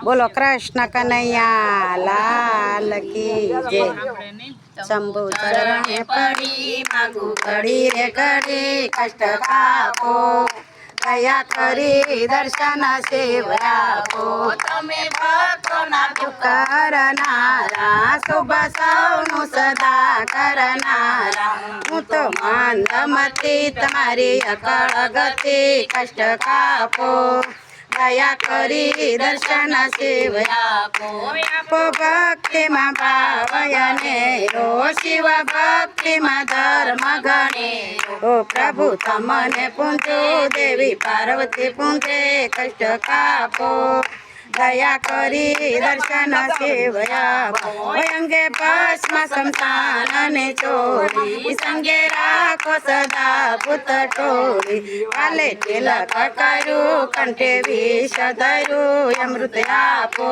બોલો કૃષ્ણ કનૈયા લાલ કી જય। શંભુ ચરણે પડી માગુ ઘડી રે ઘડી કષ્ટ કાપો, દયા કરી દર્શન શિવ આપો। તમે ભક્તોના દુઃખ કરનારા, શુભ સૌનું સદા કરનારા। હું તો મંદમતી તમારી અકળ ગતિ, કષ્ટ કાપો, દયા કરી દર્શન શિવ આપો। આપો ભક્તિમાં ભાવયને રો, શિવ ભક્તિમાં ધર્મ ગણે ઓ। પ્રભુ તમને પૂંજો, દેવી પાર્વતી પૂંજે, કષ્ટ કાપો, દયા કરી દર્શન શિવ આપો। અંગે ભસ્મ સમતાન ને ચોરી, સંગે રાખો સદા પુત ટોળી। કાલે તિલક કર્યું, કંઠે વિષ ધર્યું, અમૃત આપો,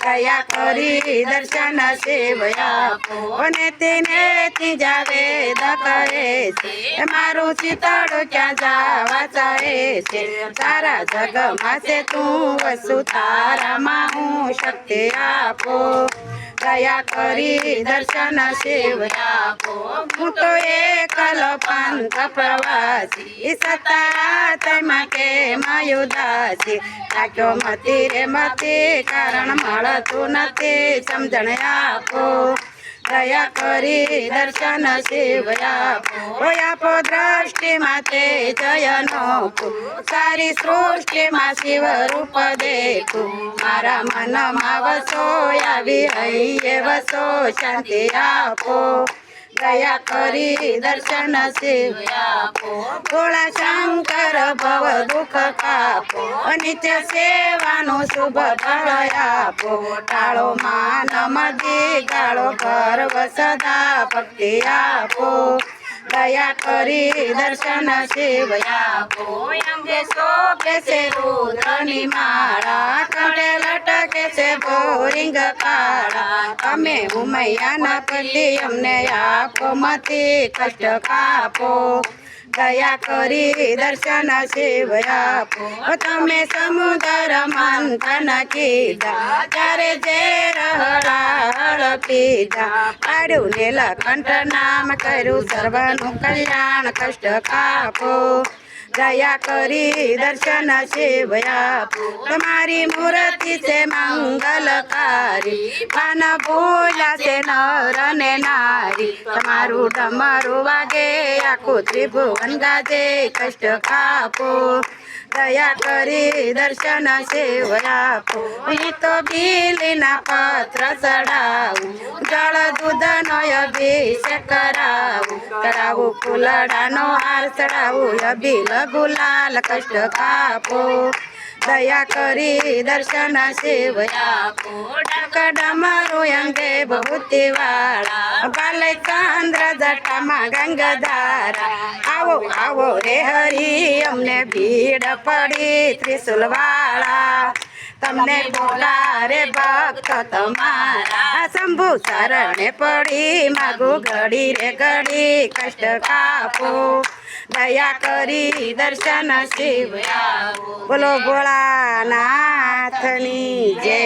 દયા કરી દર્શન શિવ આપો। અને તેને ત્રીજા વેદ કહે છે, મારું ચિતળ ક્યાં જાવા ચાહે છે। તારા જગમાં છે તું વસુ, તારામાં હું શક્તિ આપો, દયા કરી દર્શન શિવ આપો। હું તો એકલ પંથ પ્રવાસી, સતા તેમાં કે ઉદાસી। રાખ્યો મતી રે મતી, કારણ મળતું નથી, સમજણ આપો, દયા કરી દર્શન શિવ આપો। આપો દ્રષ્ટિમાં તે જયનો, સારી સૃષ્ટિમાં શિવ રૂપ દેખું। મારા મનમાં વસો, આવી હૈયે વસો, શાંતિ આપો, દયા કરી દર્શન શિવ આપો। ભોળા શંકર ભવ દુઃખ કાપો, નિત્ય સેવાનું શુભ ફળ આપો। ટાળો માન મદી, ગાળો ગર્વ સદા ભક્તિ આપો, દયા કરી દર્શન શિવ આપો। અંગે શોભે છે રુદ્રની માળા, કંઠે લટકે છે ભોરિંગ કાળા। તમે ઉમૈયાના પતિ, અમને આપો મતી, કષ્ટ કાપો, દયા કરી દર્શન શિવ આપો। તમે સમુદ્ર મંથન કીધા, ત્યારે ઝેર હળ પીધા। પાડ્યું નીલકંઠ નામ, કર્યું સર્વનું કલ્યાણ, કષ્ટ કાપો, દયા કરી દર્શન શિવ આપો। તમારી મૂર્તિ છે મંગલકારી, પાન પૂજા છે નર ને નારી। તમારું ડમરું વાગે, આખું ત્રિભુવન ગાજે, કષ્ટ કાપો, દયા કરી દર્શન શિવ આપો। હું તો બીલીના પત્ર ચડાવું, જળ દૂધનો અભિષેક કરાવું, ચડાવું ફૂલડાનો હાર, ચડાવું અભિલ ગુલાલ, કષ્ટ કાપો, દયા કરી દર્શન શિવ આપો। ડમરું અંગે ભભૂતિ વાળા, બાલે ચંદ્ર જટામાં ગંગાધારા। આવો આવો રે હરી, અમને ભીડ પડી ત્રિશુલ વાળા। તમને બોલા રે ભક્ત તમારા, શંભુ શરણે પડી માગુ ઘડી રે ઘડી, કષ્ટ કાપો, દયા કરી દર્શન શિવ આપો। બોલો ભોળાનાથની જય।